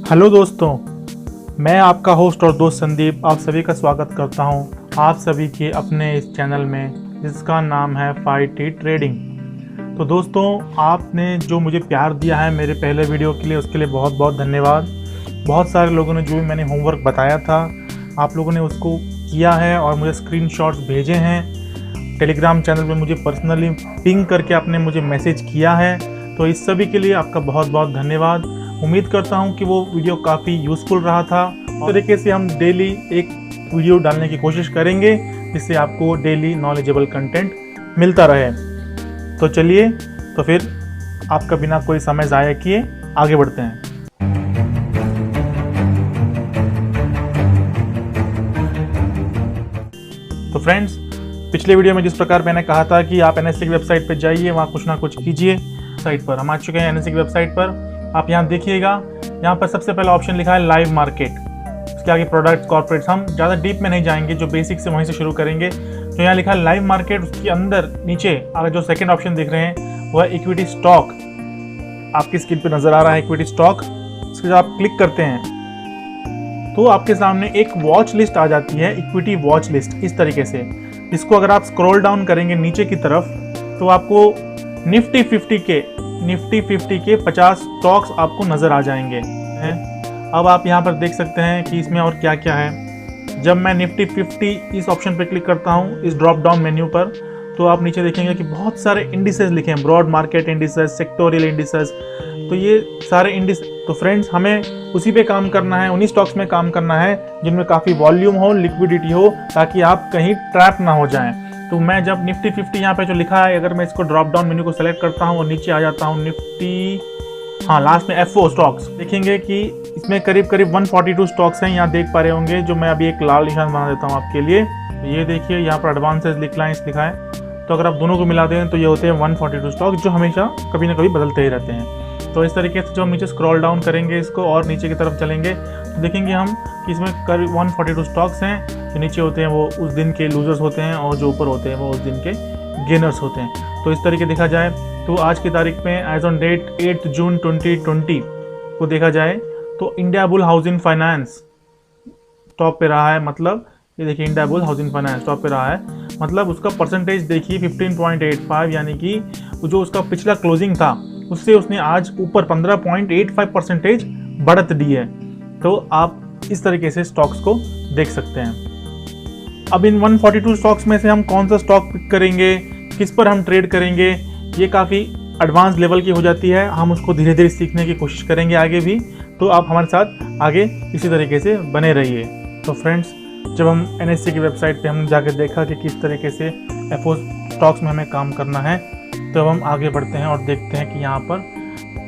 Hello दोस्तों, मैं आपका होस्ट और दोस्त संदीप आप सभी का स्वागत करता हूं आप सभी के अपने इस चैनल में जिसका नाम है फाइटी ट्रेडिंग। तो दोस्तों, आपने जो मुझे प्यार दिया है मेरे पहले वीडियो के लिए उसके लिए बहुत बहुत धन्यवाद। बहुत सारे लोगों ने जो मैंने होमवर्क बताया था आप लोगों ने उसको किया है और मुझे स्क्रीनशॉट्स भेजे हैं। टेलीग्राम चैनल में मुझे पर्सनली पिंग करके आपने मुझे मैसेज किया है, तो इस सभी के लिए आपका बहुत बहुत धन्यवाद। उम्मीद करता हूं कि वो वीडियो काफ़ी यूज़फुल रहा था। और तरीके से हम डेली एक वीडियो डालने की कोशिश करेंगे जिससे आपको डेली नॉलेजेबल कंटेंट मिलता रहे। तो चलिए, तो फिर आपका बिना कोई समय ज़ाया किए आगे बढ़ते हैं। तो फ्रेंड्स, पिछले वीडियो में जिस प्रकार मैंने कहा था कि आप एनएससी की वेबसाइट पर जाइए, वहाँ कुछ ना कुछ कीजिए। साइट पर हम आ चुके हैं एनएससी की वेबसाइट पर। आप यहाँ देखिएगा, यहाँ पर सबसे पहला ऑप्शन लिखा है लाइव मार्केट। उसके आगे प्रोडक्ट्स, कॉर्पोरेट्स, हम ज़्यादा डीप में नहीं जाएंगे, जो बेसिक से वहीं से शुरू करेंगे। तो यहाँ लिखा है लाइव मार्केट, उसके अंदर नीचे अगर जो सेकंड ऑप्शन दिख रहे हैं वह इक्विटी स्टॉक। आपकी स्क्रीन पे नज़र आ रहा है इक्विटी स्टॉक। इसके जब आप क्लिक करते हैं तो आपके सामने एक वॉच लिस्ट आ जाती है, इक्विटी वॉच लिस्ट इस तरीके से। इसको अगर आप स्क्रॉल डाउन करेंगे नीचे की तरफ तो आपको निफ्टी 50 के 50 स्टॉक्स आपको नज़र आ जाएंगे। अब आप यहाँ पर देख सकते हैं कि इसमें और क्या क्या है। जब मैं निफ्टी 50 इस ऑप्शन पर क्लिक करता हूँ इस ड्रॉप डाउन मेन्यू पर, तो आप नीचे देखेंगे कि बहुत सारे इंडिसेस लिखे हैं, broad market indices, sectorial indices. तो ये सारे इंडिस, तो फ्रेंड्स हमें उसी पे काम करना है, उन्हीं स्टॉक्स में काम करना है जिनमें काफ़ी वॉल्यूम हो, लिक्विडिटी हो, ताकि आप कहीं ट्रैप ना हो जाएं। तो मैं जब निफ्टी 50 यहाँ पे जो लिखा है, अगर मैं इसको ड्रॉप डाउन मेन्यू को सेलेक्ट करता हूँ और नीचे आ जाता हूँ निफ्टी, लास्ट में F4 स्टॉक्स, देखेंगे कि इसमें करीब करीब 142 स्टॉक्स हैं। यहाँ देख पा रहे होंगे, जो मैं अभी एक लाल निशान बना देता हूँ आपके लिए। ये देखिए यहाँ पर एडवांसेस डिक्लाइंस लिखा है। तो अगर आप दोनों को मिला दें तो ये होते हैं 142 स्टॉक, जो हमेशा कभी ना कभी बदलते ही रहते हैं। तो इस तरीके से जो हम नीचे स्क्रॉल डाउन करेंगे इसको और नीचे की तरफ चलेंगे तो देखेंगे हम कि इसमें करीब 142 स्टॉक्स हैं। जो नीचे होते हैं वो उस दिन के लूजर्स होते हैं और जो ऊपर होते हैं वो उस दिन के गेनर्स होते हैं। तो इस तरीके देखा जाए तो आज की तारीख में एज ऑन डेट 8 जून 2020 को देखा जाए तो India bull housing finance top पे रहा है। मतलब ये देखिए, India bull housing finance top पे रहा है। मतलब उसका परसेंटेज देखिए 15.85, यानी कि जो उसका पिछला क्लोजिंग था उससे उसने आज ऊपर 15.85% बढ़त दी है। तो आप इस तरीके से स्टॉक्स को देख सकते हैं। अब इन 142 स्टॉक्स में से हम कौन सा स्टॉक पिक करेंगे, किस पर हम ट्रेड करेंगे, ये काफ़ी एडवांस लेवल की हो जाती है। हम उसको धीरे धीरे सीखने की कोशिश करेंगे आगे भी। तो आप हमारे साथ आगे इसी तरीके से बने रहिए। तो फ्रेंड्स, जब हम एनएससी की वेबसाइट पे हमने जाकर देखा कि किस तरीके से F4 स्टॉक्स में हमें काम करना है, तो अब हम आगे बढ़ते हैं और देखते हैं कि यहाँ पर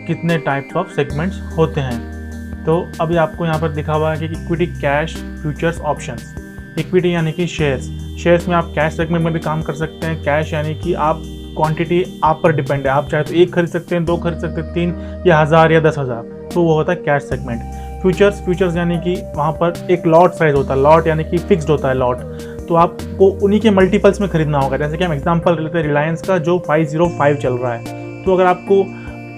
कितने टाइप्स ऑफ सेगमेंट्स होते हैं। तो अभी आपको यहाँ पर दिखा हुआ है कि equity, cash, futures, options. Equity यानी कि शेयर्स में आप कैश सेगमेंट में भी काम कर सकते हैं। कैश यानी कि आप क्वांटिटी आप पर डिपेंड है, आप चाहे तो 1 खरीद सकते हैं, 2 खरीद सकते हैं, 3 या 1000 या 10,000, तो वो होता है कैश सेगमेंट। फ्यूचर्स यानी कि वहाँ पर एक लॉट साइज होता है, लॉट यानी कि फिक्स्ड होता है लॉट, तो आपको उन्हीं के मल्टीपल्स में खरीदना होगा। जैसे कि हम एग्जांपल लेते हैं रिलायंस का जो 505 चल रहा है, तो अगर आपको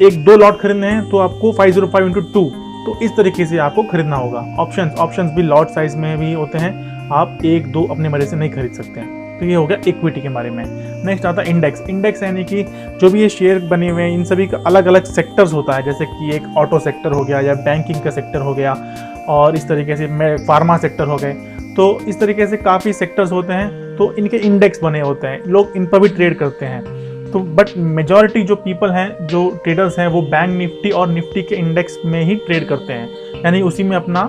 1-2 लॉट खरीदने हैं तो आपको 505 × 2, तो इस तरीके से आपको खरीदना होगा। ऑप्शंस भी लॉट साइज में भी होते हैं, आप 1-2 अपने मर्जी से नहीं खरीद सकते हैं। तो ये हो गया इक्विटी के बारे में। नेक्स्ट आता है इंडेक्स यानी कि जो भी ये शेयर बने हुए हैं इन सभी का अलग अलग सेक्टर्स होता है। जैसे कि एक ऑटो सेक्टर हो गया या बैंकिंग का सेक्टर हो गया, और इस तरीके से फार्मा सेक्टर हो गए। तो इस तरीके से काफ़ी सेक्टर्स होते हैं, तो इनके इंडेक्स बने होते हैं, लोग इन पर भी ट्रेड करते हैं। तो बट मेजॉरिटी जो पीपल हैं, जो ट्रेडर्स हैं, वो बैंक निफ्टी और निफ्टी के इंडेक्स में ही ट्रेड करते हैं, यानी उसी में अपना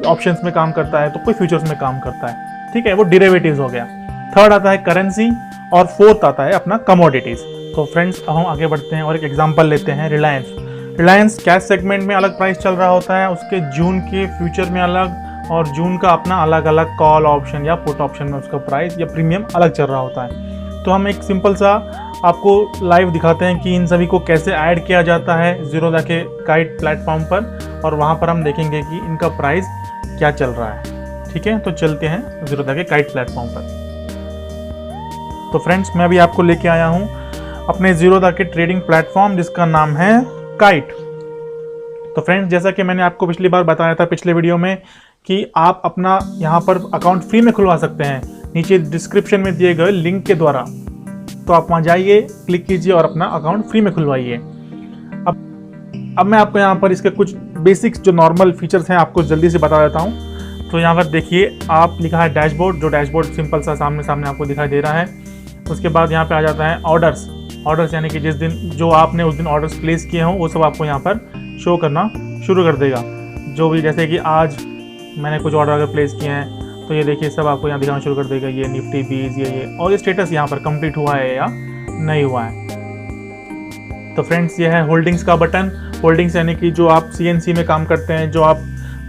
ऑप्शंस में काम करता है, तो कोई फ्यूचर्स में काम करता है। ठीक है, वो डेरिवेटिव्स हो गया। थर्ड आता है करेंसी और फोर्थ आता है अपना कमोडिटीज। तो फ्रेंड्स, अब हम आगे बढ़ते हैं और एक एग्जांपल लेते हैं रिलायंस कैश सेगमेंट में अलग प्राइस चल रहा होता है, उसके जून के फ्यूचर में अलग, और जून का अपना अलग अलग कॉल ऑप्शन या पुट ऑप्शन में उसका प्राइस या प्रीमियम अलग चल रहा होता है। तो हम एक सिंपल सा आपको लाइव दिखाते हैं कि इन सभी को कैसे ऐड किया जाता है ज़ीरोधा के काइट प्लेटफॉर्म पर, और वहाँ पर हम देखेंगे कि इनका प्राइस क्या चल रहा है। ठीक है, तो चलते हैं ज़ीरोधा के काइट प्लेटफॉर्म पर। तो फ्रेंड्स, मैं अभी आपको लेके आया हूँ अपने ज़ीरोधा के ट्रेडिंग प्लेटफॉर्म जिसका नाम है काइट। तो तो फ्रेंड्स, जैसा कि मैंने आपको पिछली बार बताया था पिछले वीडियो में कि आप अपना यहाँ पर अकाउंट फ्री में खुलवा सकते हैं नीचे डिस्क्रिप्शन में दिए गए लिंक के द्वारा। तो आप वहाँ जाइए, क्लिक कीजिए और अपना अकाउंट फ्री में खुलवाइए। अब मैं आपको यहाँ पर इसके कुछ बेसिक्स जो नॉर्मल फीचर्स हैं आपको जल्दी से बता देता हूँ। तो यहाँ पर देखिए, आप लिखा है डैशबोर्ड, जो डैशबोर्ड सिंपल सा सामने आपको दिखाई दे रहा है। उसके बाद यहाँ पे आ जाता है ऑर्डर्स यानी कि जिस दिन जो आपने उस दिन ऑर्डर्स प्लेस किए हों वो सब आपको यहाँ पर शो करना शुरू कर देगा। जो भी, जैसे कि आज मैंने कुछ ऑर्डर अगर प्लेस किए हैं तो ये देखिए सब आपको यहाँ दिखाना शुरू कर देगा। ये निफ्टी बीज, ये और ये स्टेटस यहाँ पर कंप्लीट हुआ है या नहीं हुआ है। तो फ्रेंड्स, ये है होल्डिंग्स का बटन। होल्डिंग्स यानी कि जो आप CNC में काम करते हैं, जो आप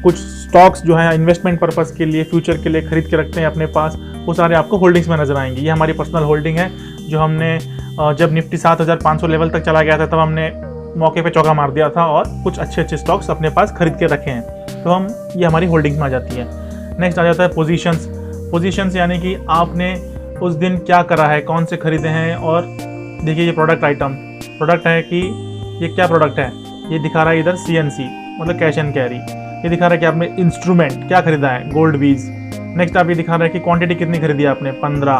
कुछ स्टॉक्स जो है इन्वेस्टमेंट पर्पस के लिए, फ्यूचर के लिए खरीद के रखते हैं अपने पास, वो सारे आपको होल्डिंग्स में नजर आएंगे। ये हमारी पर्सनल होल्डिंग है जो हमने जब निफ्टी 7500 लेवल तक चला गया था तब हमने मौके पे चौका मार दिया था और कुछ अच्छे स्टॉक्स अपने पास खरीद के रखे हैं। तो ये हमारी होल्डिंग्स में आ जाती है। नेक्स्ट आ जाता है पोजीशंस यानी कि आपने उस दिन क्या करा है, कौन से खरीदे हैं। और देखिए ये प्रोडक्ट है कि ये क्या प्रोडक्ट है, ये दिखा रहा है इधर CNC मतलब कैश एंड कैरी। ये दिखा रहा है कि आपने इंस्ट्रूमेंट क्या खरीदा है, गोल्ड बीज। नेक्स्ट आप ये दिखा रहा है कि क्वांटिटी कितनी खरीदी है आपने, 15।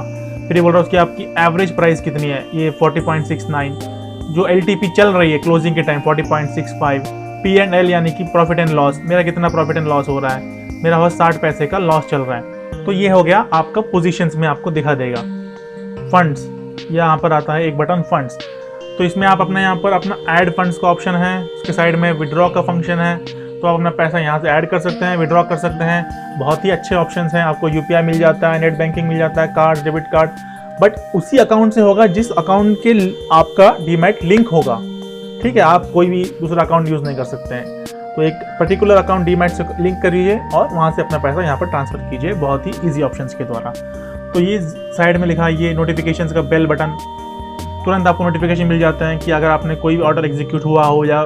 फिर ये बोल रहा है उसकी आपकी एवरेज प्राइस कितनी है, ये 40.69। जो LTP चल रही है क्लोजिंग के टाइम 40.65। P&L यानी कि प्रॉफिट एंड लॉस, मेरा कितना प्रॉफिट एंड लॉस हो रहा है, मेरा बस 60 पैसे का लॉस चल रहा है। तो ये हो गया आपका पोजीशंस में आपको दिखा देगा। फंड्स, यहाँ पर आता है एक बटन फंड्स। तो इसमें आप अपना यहाँ पर अपना ऐड फंड्स का ऑप्शन है, उसके साइड में विड्रॉ का फंक्शन है। तो आप अपना पैसा यहाँ से ऐड कर सकते हैं, विड्रॉ कर सकते हैं। बहुत ही अच्छे ऑप्शंस हैं। आपको UPI मिल जाता है, नेट बैंकिंग मिल जाता है, कार्ड, डेबिट कार्ड, बट उसी अकाउंट से होगा जिस अकाउंट के आपका डीमैट लिंक होगा। ठीक है, आप कोई भी दूसरा अकाउंट यूज़ नहीं कर सकते हैं। तो एक पर्टिकुलर अकाउंट डीमैट से लिंक करिए और वहाँ से अपना पैसा यहाँ पर ट्रांसफर कीजिए बहुत ही ईजी ऑप्शंस के द्वारा। तो ये साइड में लिखा है ये नोटिफिकेशंस का बेल बटन। तुरंत आपको नोटिफिकेशन मिल जाता है कि अगर आपने कोई भी ऑर्डर एग्जीक्यूट हुआ हो या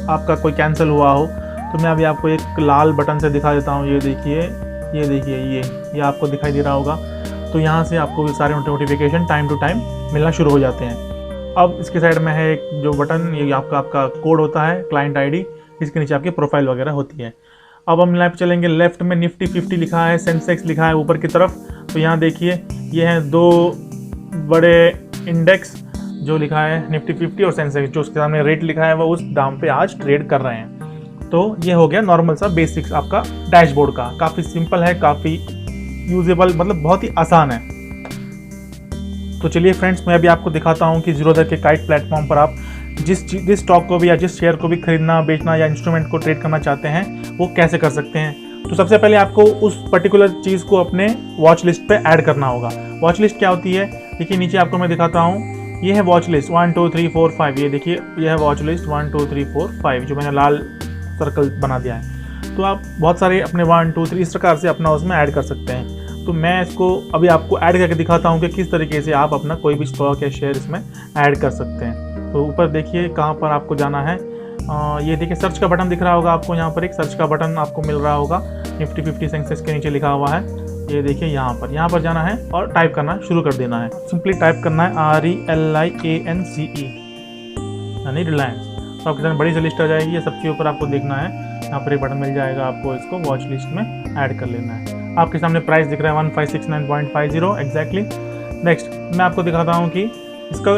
आपका कोई कैंसिल हुआ हो। तो मैं अभी आपको एक लाल बटन से दिखा देता हूँ। ये देखिए ये आपको दिखाई दे रहा होगा। तो यहाँ से आपको सारे नोटिफिकेशन टाइम टू टाइम मिलना शुरू हो जाते हैं। अब इसके साइड में है एक जो बटन, ये आपका कोड होता है, क्लाइंट ID। इसके नीचे आपकी प्रोफाइल वगैरह होती है। अब हम लेफ्ट चलेंगे, लेफ्ट में निफ्टी 50 लिखा है, सेंसेक्स लिखा है ऊपर की तरफ। तो यहाँ देखिए ये हैं दो बड़े इंडेक्स जो लिखा है निफ्टी 50 और सेंसेक्स, जो उसके सामने रेट लिखा है वो उस दाम पे आज ट्रेड कर रहे हैं। तो ये हो गया नॉर्मल सा बेसिक्स आपका डैशबोर्ड का। काफ़ी सिंपल है, काफ़ी यूजेबल, मतलब बहुत ही आसान है। तो चलिए फ्रेंड्स, मैं अभी आपको दिखाता हूँ कि जीरोधा के काइट प्लेटफॉर्म पर आप जिस स्टॉक को भी या जिस शेयर को भी खरीदना, बेचना या इंस्ट्रूमेंट को ट्रेड करना चाहते हैं वो कैसे कर सकते हैं। तो सबसे पहले आपको उस पर्टिकुलर चीज़ को अपने वॉच लिस्ट पे ऐड करना होगा। वॉच लिस्ट क्या होती है, देखिए नीचे आपको मैं दिखाता हूँ। ये है वॉच लिस्ट 1 2 3 4 5। ये देखिए ये है वॉच लिस्ट 1 2 3 4 5 जो मैंने लाल सर्कल बना दिया है। तो आप बहुत सारे अपने 1 2 3 इस प्रकार से अपना उसमें ऐड कर सकते हैं। तो मैं इसको अभी आपको ऐड करके दिखाता हूँ कि किस तरीके से आप अपना कोई भी स्टॉक या शेयर इसमें ऐड कर सकते हैं। तो ऊपर देखिए कहाँ पर आपको जाना है। ये देखिए सर्च का बटन दिख रहा होगा आपको, यहाँ पर एक सर्च का बटन आपको मिल रहा होगा। निफ्टी 50 सेंसेक्स के नीचे लिखा हुआ है, ये देखिए यहाँ पर जाना है और टाइप करना शुरू कर देना है। सिंपली टाइप करना है RELIANCE यानी रिलायंस। तो आपके सामने बड़ी सी लिस्ट आ जाएगी, ये सबके ऊपर आपको देखना है। यहाँ पर एक बटन मिल जाएगा, आपको इसको वॉच लिस्ट में ऐड कर लेना है। आपके सामने प्राइस दिख रहा है 1569.50 एग्जैक्टली। नेक्स्ट मैं आपको दिखाता हूँ कि इसका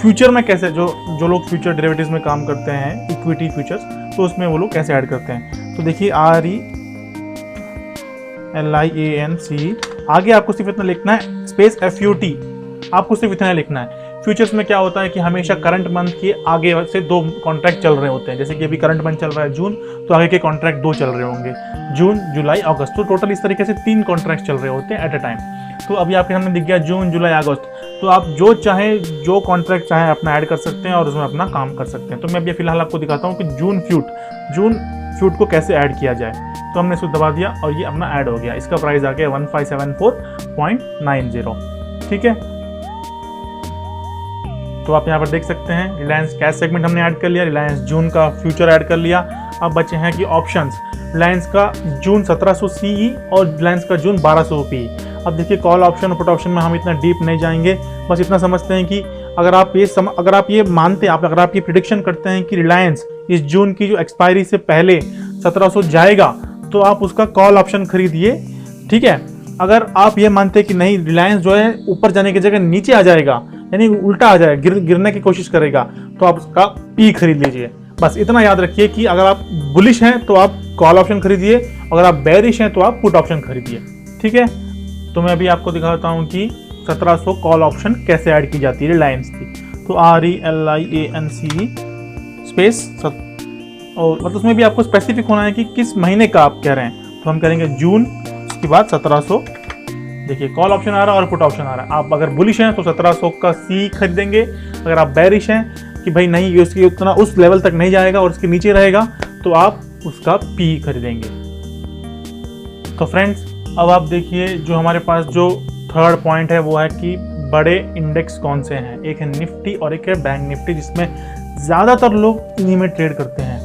फ्यूचर में कैसे, जो लोग फ्यूचर डेरिवेटिव्स में काम करते हैं, इक्विटी फ्यूचर्स, तो उसमें वो लोग कैसे ऐड करते हैं। तो देखिए RELIANCE, आगे आपको सिर्फ इतना लिखना है स्पेस FUT, आपको सिर्फ इतना लिखना है। फ्यूचर्स में क्या होता है कि हमेशा करंट मंथ के आगे से 2 कॉन्ट्रैक्ट चल रहे होते हैं। जैसे कि अभी करंट मंथ चल रहा है जून, तो आगे के कॉन्ट्रैक्ट 2 चल रहे होंगे, जून, जुलाई, अगस्त। तो टोटल इस तरीके से 3 कॉन्ट्रैक्ट चल रहे होते हैं एट अ टाइम। तो अभी आपके सामने दिख गया जून, जुलाई, अगस्त। तो आप जो कॉन्ट्रैक्ट चाहें अपना ऐड कर सकते हैं और उसमें अपना काम कर सकते हैं। तो मैं अभी फिलहाल आपको दिखाता हूँ कि जून फ्यूट को कैसे ऐड किया जाए। तो हमने इसको दबा दिया और ये अपना ऐड हो गया। इसका प्राइस आ गया 1574.90। ठीक है, तो आप यहाँ पर देख सकते हैं रिलायंस कैश सेगमेंट हमने ऐड कर लिया, रिलायंस जून का फ्यूचर ऐड कर लिया। अब बचे हैं कि ऑप्शंस, रिलायंस का जून 1700 CE और रिलायंस का जून 1200 PE। अब देखिए कॉल ऑप्शन और पुट ऑप्शन में हम इतना डीप नहीं जाएंगे, बस इतना समझते हैं कि अगर आप ये मानते हैं, अगर आप ये प्रिडिक्शन करते हैं कि रिलायंस इस जून की जो एक्सपायरी से पहले 1700 जाएगा तो आप उसका कॉल ऑप्शन खरीदिए। ठीक है, अगर आप ये मानते हैं कि नहीं रिलायंस जो है ऊपर जाने की जगह नीचे आ जाएगा, यानी उल्टा आ जाएगा, गिरने की कोशिश करेगा, तो आप उसका पी खरीद लीजिए। बस इतना याद रखिए कि अगर आप बुलिश हैं तो आप कॉल ऑप्शन खरीदिए, अगर आप बेरिश हैं तो आप पुट ऑप्शन खरीदिए। ठीक है, तो मैं अभी आपको दिखाता हूँ कि 1700 कॉल ऑप्शन कैसे ऐड की जाती है रिलायंस की। तो RELIANCE स्पेस और मतलब उसमें भी आपको स्पेसिफिक होना है कि किस महीने का आप कह रहे हैं। तो हम करेंगे जून, उसके बाद 1700। देखिए कॉल ऑप्शन आ रहा है और पुट ऑप्शन आ रहा है। आप अगर बुलिश हैं तो 1700 का सी खरीदेंगे, अगर आप बेरिश हैं कि भाई नहीं ये उसकी उतना उस लेवल तक नहीं जाएगा और उसके नीचे रहेगा तो आप उसका पी खरीदेंगे। तो फ्रेंड्स अब आप देखिए जो हमारे पास जो थर्ड पॉइंट है वो है कि बड़े इंडेक्स कौन से हैं। एक है निफ्टी और एक है बैंक निफ्टी, जिसमें ज़्यादातर लोग इन्हीं में ट्रेड करते हैं।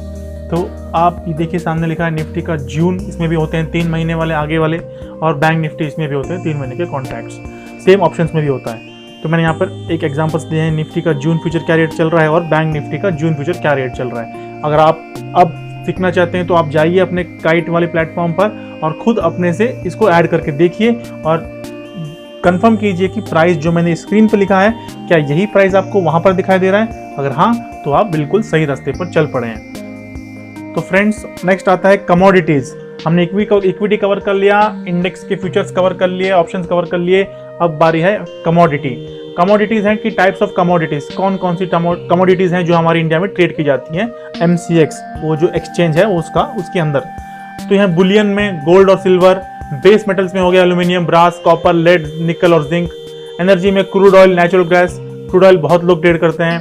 तो आप ये देखिए सामने लिखा है निफ्टी का जून, इसमें भी होते हैं 3 महीने वाले आगे वाले, और बैंक निफ्टी इसमें भी होते हैं 3 महीने के कॉन्ट्रैक्ट्स, सेम ऑप्शंस में भी होता है। तो मैंने यहाँ पर एक एग्जांपल्स दिए हैं, निफ्टी का जून फ्यूचर क्या रेट चल रहा है और बैंक निफ्टी का जून फ्यूचर क्या रेट चल रहा है। अगर आप अब सीखना चाहते हैं तो आप जाइए अपने काइट वाले प्लेटफॉर्म पर और खुद अपने से इसको ऐड करके देखिए और कंफर्म कीजिए कि प्राइस जो मैंने स्क्रीन पर लिखा है क्या यही प्राइस आपको वहाँ पर दिखाई दे रहा है। अगर हाँ तो आप बिल्कुल सही रास्ते पर चल पड़े हैं। तो फ्रेंड्स नेक्स्ट आता है कमोडिटीज। हमने इक्विटी कवर कर लिया, इंडेक्स के फ्यूचर्स कवर कर लिए, ऑप्शंस कवर कर लिए, अब बारी है कमोडिटी। कमोडिटीज हैं कि टाइप्स ऑफ कमोडिटीज, कौन कौन सी कमोडिटीज हैं जो हमारी इंडिया में ट्रेड की जाती हैं। MCX वो जो एक्सचेंज है उसके अंदर। तो यहाँ बुलियन में गोल्ड और सिल्वर, बेस मेटल्स में हो गया एल्यूमिनियम, ब्रास, कॉपर, लेड, निकल और जिंक। एनर्जी में crude oil, natural gas, crude oil बहुत लोग ट्रेड करते हैं।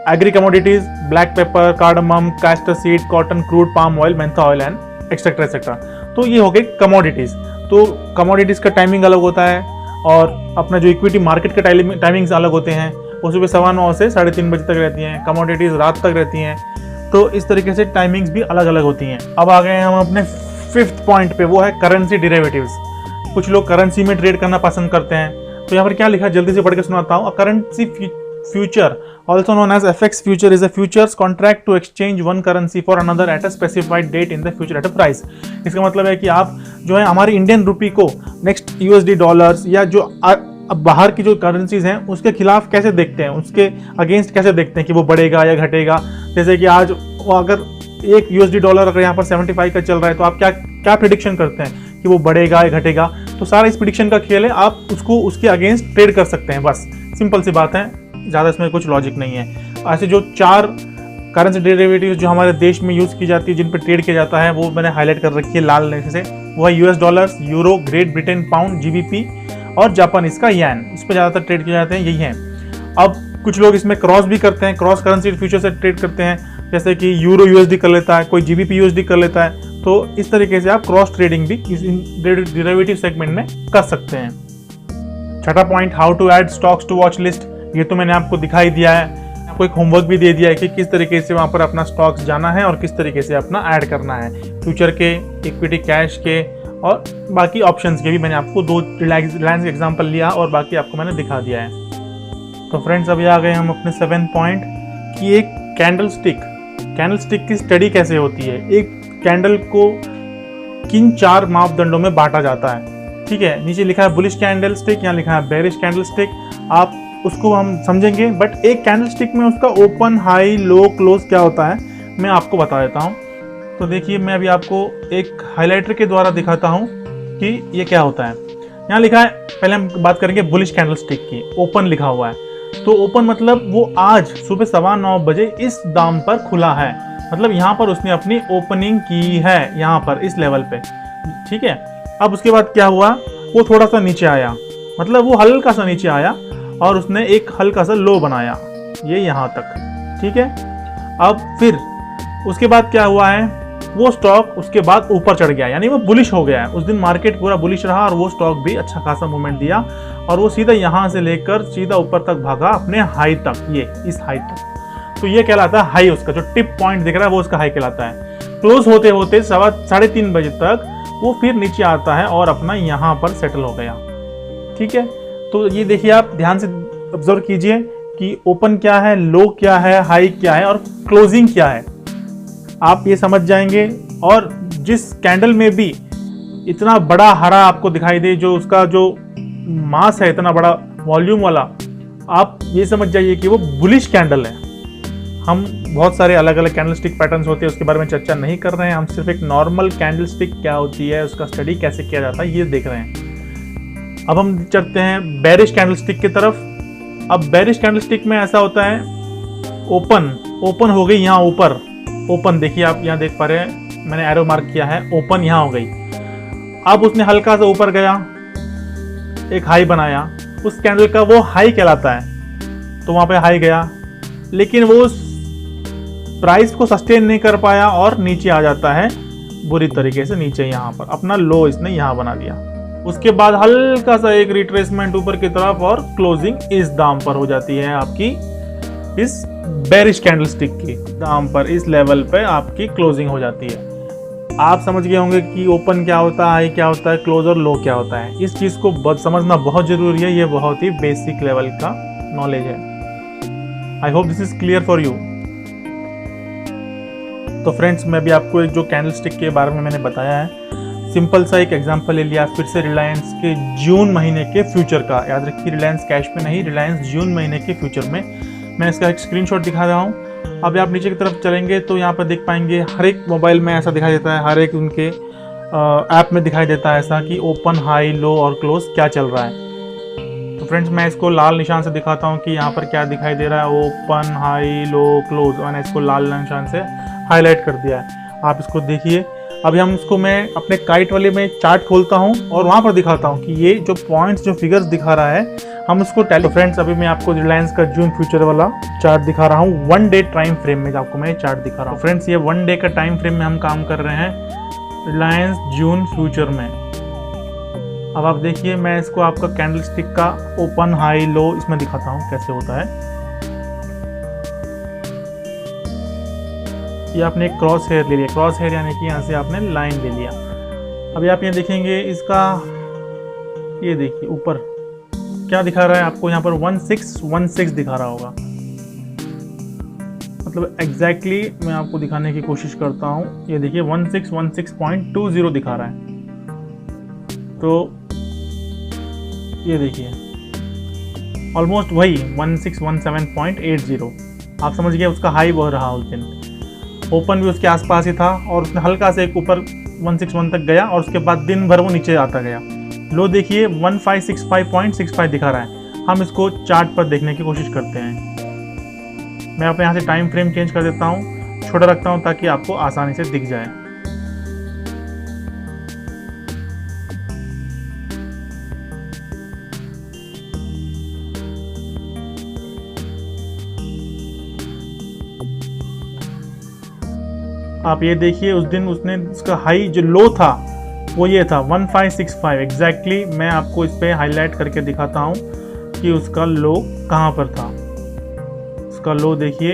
Agree commodities black pepper, cardamom, castor seed, cotton, crude, palm oil, Mentha oil and etcetera etcetera. तो ये हो गए कमोडिटीज। तो कमोडिटीज का टाइमिंग अलग होता है और अपना जो इक्विटी मार्केट के टाइमिंग्स अलग होते हैं। वो सुबह 9:15 से 3:30 बजे तक रहती हैं, कमोडिटीज रात तक रहती हैं। तो इस तरीके से टाइमिंग्स भी अलग अलग होती हैं। अब आ गए हैं हम अपने 5th पॉइंट पे, वो है करेंसी डेरिवेटिव्स। कुछ लोग करेंसी में ट्रेड करना पसंद करते हैं। तो यहाँ पर क्या लिखा है जल्दी से पढ़ के सुनाता हूँ। Currency future also known as FX future is a futures contract to exchange one currency for another at a specified date in the future at a price। इसका मतलब है कि आप जो है हमारी इंडियन रुपी को नेक्स्ट USD डॉलर्स या जो अब बाहर की जो करेंसीज हैं उसके खिलाफ कैसे देखते हैं, उसके अगेंस्ट कैसे देखते हैं कि वो बढ़ेगा या घटेगा। जैसे कि आज अगर एक USD डॉलर अगर यहाँ पर 75 का चल रहा है तो आप क्या प्रिडिक्शन करते हैं कि वो बढ़ेगा या घटेगा। तो सारा इस प्रिडिक्शन का खेल है, आप उसको उसके अगेंस्ट ट्रेड कर सकते हैं। बस सिंपल सी बात है, ज़्यादा इसमें कुछ लॉजिक नहीं है। ऐसे जो 4 करेंसी डेरिवेटिव्स जो हमारे देश में यूज़ की जाती है, जिन पर ट्रेड किया जाता है, वो मैंने हाईलाइट कर रखी है लाल रेखा से। वो है US dollars, euro, great Britain pound, GBP और जापान इसका येन। इस पर ज़्यादातर ट्रेड किए जाते हैं, यही हैं। अब कुछ लोग इसमें क्रॉस भी करते हैं, क्रॉस करेंसी फ्यूचर से ट्रेड करते हैं, जैसे कि यूरो USD कर लेता है, कोई GBP USD कर लेता है। तो इस तरीके से आप क्रॉस ट्रेडिंग भी इस डेरिवेटिव सेगमेंट में कर सकते हैं। छठा point, how to add stocks to watch list. ये तो मैंने आपको दिखाई दिया है, आपको एक होमवर्क भी दे दिया है कि किस तरीके से वहाँ पर अपना स्टॉक्स जाना है और किस तरीके से अपना ऐड करना है। फ्यूचर के, इक्विटी कैश के और बाकी ऑप्शंस के भी मैंने आपको 2 रिलायंस एग्जांपल लिया और बाकी आपको मैंने दिखा दिया है। तो फ्रेंड्स अभी आ गए हम अपने 7th पॉइंट कि एक कैंडल स्टिक की स्टडी कैसे होती है। एक कैंडल को किन 4 मापदंडों में बांटा जाता है। ठीक है, नीचे लिखा है बुलिश कैंडल स्टिक, यहाँ लिखा है बेरिश कैंडल स्टिक। आप उसको हम समझेंगे, बट एक कैंडल स्टिक में उसका ओपन, हाई, लो, क्लोज क्या होता है मैं आपको बता देता हूँ। तो देखिए मैं अभी आपको एक हाइलाइटर के द्वारा दिखाता हूँ कि ये क्या होता है। यहाँ लिखा है, पहले हम बात करेंगे बुलिश कैंडल स्टिक की। ओपन लिखा हुआ है, तो ओपन मतलब वो आज सुबह 9:15 बजे इस दाम पर खुला है, मतलब यहाँ पर उसने अपनी ओपनिंग की है, यहाँ पर इस लेवल पे। ठीक है, अब उसके बाद क्या हुआ, वो थोड़ा सा नीचे आया, मतलब वो हल्का सा नीचे आया और उसने एक हल्का सा लो बनाया, ये यहाँ तक। ठीक है, अब फिर उसके बाद क्या हुआ है, वो स्टॉक उसके बाद ऊपर चढ़ गया, यानी वो बुलिश हो गया है। उस दिन मार्केट पूरा बुलिश रहा और वो स्टॉक भी अच्छा खासा मूवमेंट दिया और वो सीधा यहाँ से लेकर सीधा ऊपर तक भागा अपने हाई तक, ये इस हाई तक। तो ये कहलाता है हाई, उसका जो टिप पॉइंट दिख रहा है वो उसका हाई कहलाता है। क्लोज होते होते 3:30 बजे तक वो फिर नीचे आता है और अपना यहाँ पर सेटल हो गया। ठीक है, तो ये देखिए आप ध्यान से ऑब्जर्व कीजिए कि ओपन क्या है, लो क्या है, हाई क्या है और क्लोजिंग क्या है। आप ये समझ जाएंगे। और जिस कैंडल में भी इतना बड़ा हरा आपको दिखाई दे, जो उसका जो मास है इतना बड़ा वॉल्यूम वाला, आप ये समझ जाइए कि वो बुलिश कैंडल है। हम बहुत सारे अलग अलग कैंडलस्टिक पैटर्न्स होते हैं, उसके बारे में चर्चा नहीं कर रहे हैं। हम सिर्फ एक नॉर्मल कैंडलस्टिक क्या होती है, उसका स्टडी कैसे किया जाता है, ये देख रहे हैं। अब हम चलते हैं बेरिश कैंडलस्टिक की तरफ। अब बेरिश कैंडलस्टिक में ऐसा होता है, ओपन हो गई यहाँ ऊपर, ओपन देखिए आप यहाँ देख पा रहे हैं, मैंने एरो मार्क किया है, ओपन यहाँ हो गई। अब उसने हल्का सा ऊपर गया, एक हाई बनाया, उस कैंडल का वो हाई कहलाता है, तो वहां पे हाई गया, लेकिन वो प्राइस को सस्टेन नहीं कर पाया और नीचे आ जाता है बुरी तरीके से नीचे। यहाँ पर अपना लो इसने यहाँ बना दिया। उसके बाद हल्का सा एक रिट्रेसमेंट ऊपर की तरफ और क्लोजिंग इस दाम पर हो जाती है आपकी, इस बेरिश कैंडलस्टिक की दाम पर, इस लेवल पे आपकी क्लोजिंग हो जाती है। आप समझ गए होंगे कि ओपन क्या होता है, हाई क्या होता है, क्लोज और लो क्या होता है। इस चीज को समझना बहुत जरूरी है, ये बहुत ही बेसिक लेवल का नॉलेज है। I hope this is clear for you. तो फ्रेंड्स, मैं भी आपको एक जो कैंडलस्टिक के बारे में मैंने बताया है, सिंपल सा एक एग्जांपल ले लिया फिर से रिलायंस के जून महीने के फ्यूचर का। याद रखिए, रिलायंस कैश पे नहीं, रिलायंस जून महीने के फ्यूचर में। मैं इसका एक स्क्रीनशॉट दिखा रहा हूँ। अब आप नीचे की तरफ चलेंगे तो यहाँ पर देख पाएंगे हर एक मोबाइल में ऐसा दिखाई देता है, हर एक उनके ऐप में दिखाई देता है ऐसा कि ओपन, हाई, लो और क्लोज क्या चल रहा है। तो फ्रेंड्स, मैं इसको लाल निशान से दिखाता हूँ कि यहाँ पर क्या दिखाई दे रहा है, ओपन, हाई, लो, क्लोज। मैंने इसको लाल निशान से हाईलाइट कर दिया है, आप इसको देखिए। अभी हम इसको, मैं अपने काइट वाले में चार्ट खोलता हूँ और वहाँ पर दिखाता हूँ कि ये जो पॉइंट्स, जो फिगर्स दिखा रहा है, हम उसको टैली। फ्रेंड्स, अभी मैं आपको रिलायंस का जून फ्यूचर वाला चार्ट दिखा रहा हूँ, 1 डे टाइम फ्रेम में आपको मैं चार्ट दिखा रहा हूँ। फ्रेंड्स, ये 1 डे का टाइम फ्रेम में हम काम कर रहे हैं रिलायंस जून फ्यूचर में। अब आप देखिए, मैं इसको आपका कैंडलस्टिक का ओपन, हाई, लो इसमें दिखाता हूँ कैसे होता है। ये आपने एक क्रॉस हेयर ले लिया, क्रॉस हेयर यानी कि यहाँ से आपने लाइन ले लिया। अभी आप ये देखेंगे इसका, ये देखिए ऊपर क्या दिखा रहा है आपको, यहाँ पर 1616 दिखा रहा होगा। मतलब एग्जैक्टली मैं आपको दिखाने की कोशिश करता हूँ। ये देखिए 1616.20 दिखा रहा है। तो ये देखिए ऑलमोस्ट वही 1617.80। आप समझ गए, उसका हाई वो रहा उस दिन। ओपन भी उसके आसपास ही था और उसने हल्का से एक ऊपर 161 तक गया और उसके बाद दिन भर वो नीचे आता गया। लो देखिए 1565.65 दिखा रहा है। हम इसको चार्ट पर देखने की कोशिश करते हैं। मैं अपने यहाँ से टाइम फ्रेम चेंज कर देता हूँ, छोटा रखता हूँ ताकि आपको आसानी से दिख जाए। आप ये देखिए, उस दिन उसने उसका हाई जो लो था वो ये था 1565 एग्जैक्टली। मैं आपको इस पे हाईलाइट करके दिखाता हूँ कि उसका लो कहाँ पर था। उसका लो देखिए,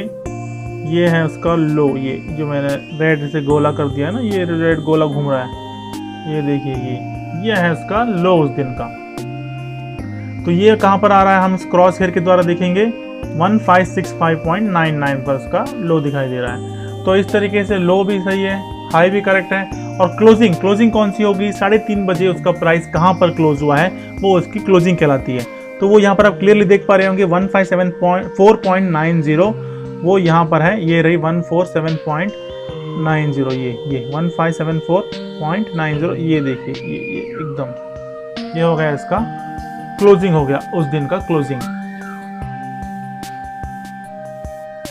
ये है उसका लो। ये जो मैंने रेड से गोला कर दिया है ना, ये रेड गोला घूम रहा है, ये देखिए ये है उसका लो उस दिन का। तो ये कहाँ पर आ रहा है, हम इस क्रॉस हेयर के द्वारा देखेंगे 1565.99 पर उसका लो दिखाई दे रहा है। तो इस तरीके से लो भी सही है, हाई भी करेक्ट है। और क्लोजिंग कौन सी होगी, 3:30 बजे उसका प्राइस कहाँ पर क्लोज हुआ है, वो उसकी क्लोजिंग कहलाती है। तो वो यहाँ पर आप क्लियरली देख पा रहे होंगे 157.4.90 वो यहाँ पर है। ये रही 147.90, ये 1574.90। ये देखिए ये एकदम ये हो गया, इसका क्लोजिंग हो गया, उस दिन का क्लोजिंग।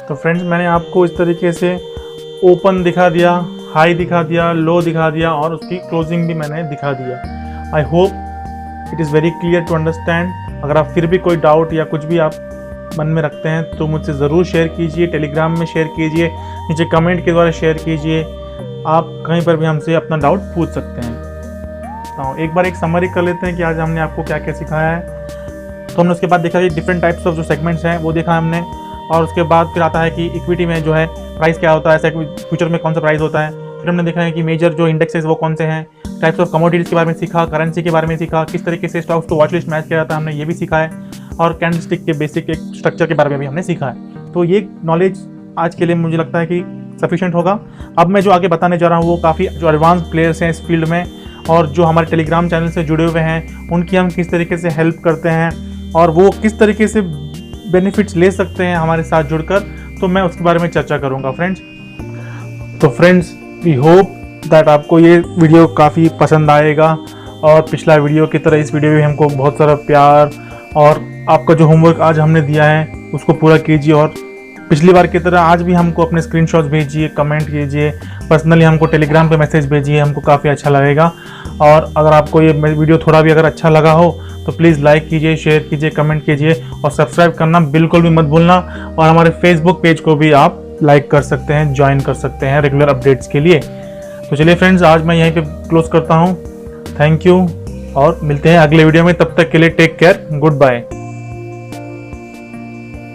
तो फ्रेंड्स, मैंने आपको इस तरीके से ओपन दिखा दिया, हाई दिखा दिया, लो दिखा दिया और उसकी क्लोजिंग भी मैंने दिखा दिया। I hope it is very clear to understand. अगर आप फिर भी कोई डाउट या कुछ भी आप मन में रखते हैं तो मुझसे ज़रूर शेयर कीजिए, टेलीग्राम में शेयर कीजिए, नीचे कमेंट के द्वारा शेयर कीजिए। आप कहीं पर भी हमसे अपना डाउट पूछ सकते हैं। तो एक बार एक समरी कर लेते हैं कि आज हमने आपको क्या क्या सिखाया है। तो हमने उसके बाद देखा कि डिफरेंट टाइप्स ऑफ जो सेगमेंट्स हैं वो देखा हमने, और उसके बाद फिर आता है कि इक्विटी में जो है प्राइस क्या होता है, फ्यूचर में कौन सा प्राइस होता है। फिर हमने देखा है कि मेजर जो इंडेक्सेस वो कौन से हैं, टाइप्स ऑफ कमोडिटीज़ के बारे में सीखा, करेंसी के बारे में सीखा, किस तरीके से स्टॉक्स को वॉच लिस्ट मैच किया जाता है, हमने ये भी सीखा है। और कैंडलस्टिक के बेसिक एक स्ट्रक्चर के बारे में भी हमने सीखा है। तो ये नॉलेज आज के लिए मुझे लगता है कि सफिशिएंट होगा। अब मैं जो आगे बताने जा रहा हूँ वो काफ़ी जो एडवांस प्लेयर्स हैं इस फील्ड में और जो हमारे टेलीग्राम चैनल से जुड़े हुए हैं उनकी हम किस तरीके से हेल्प करते हैं और वो किस तरीके से बेनिफिट्स ले सकते हैं हमारे साथ जुड़कर, तो मैं उसके बारे में चर्चा करूँगा फ्रेंड्स। तो फ्रेंड्स वी होप दैट आपको ये वीडियो काफ़ी पसंद आएगा और पिछला वीडियो की तरह इस वीडियो में हमको बहुत सारा प्यार और आपका जो होमवर्क आज हमने दिया है उसको पूरा कीजिए और पिछली बार की तरह आज भी हमको अपने स्क्रीनशॉट्स भेजिए, कमेंट कीजिए, पर्सनली हमको टेलीग्राम पे मैसेज भेजिए, हमको काफ़ी अच्छा लगेगा। और अगर आपको ये वीडियो थोड़ा भी अगर अच्छा लगा हो तो प्लीज़ लाइक कीजिए, शेयर कीजिए, कमेंट कीजिए और सब्सक्राइब करना बिल्कुल भी मत भूलना। और हमारे फेसबुक पेज को भी आप लाइक कर सकते हैं, ज्वाइन कर सकते हैं रेगुलर अपडेट्स के लिए। तो चलिए फ्रेंड्स, आज मैं यहीं पे क्लोज करता हूँ। थैंक यू और मिलते हैं अगले वीडियो में, तब तक के लिए टेक केयर, गुड बाय।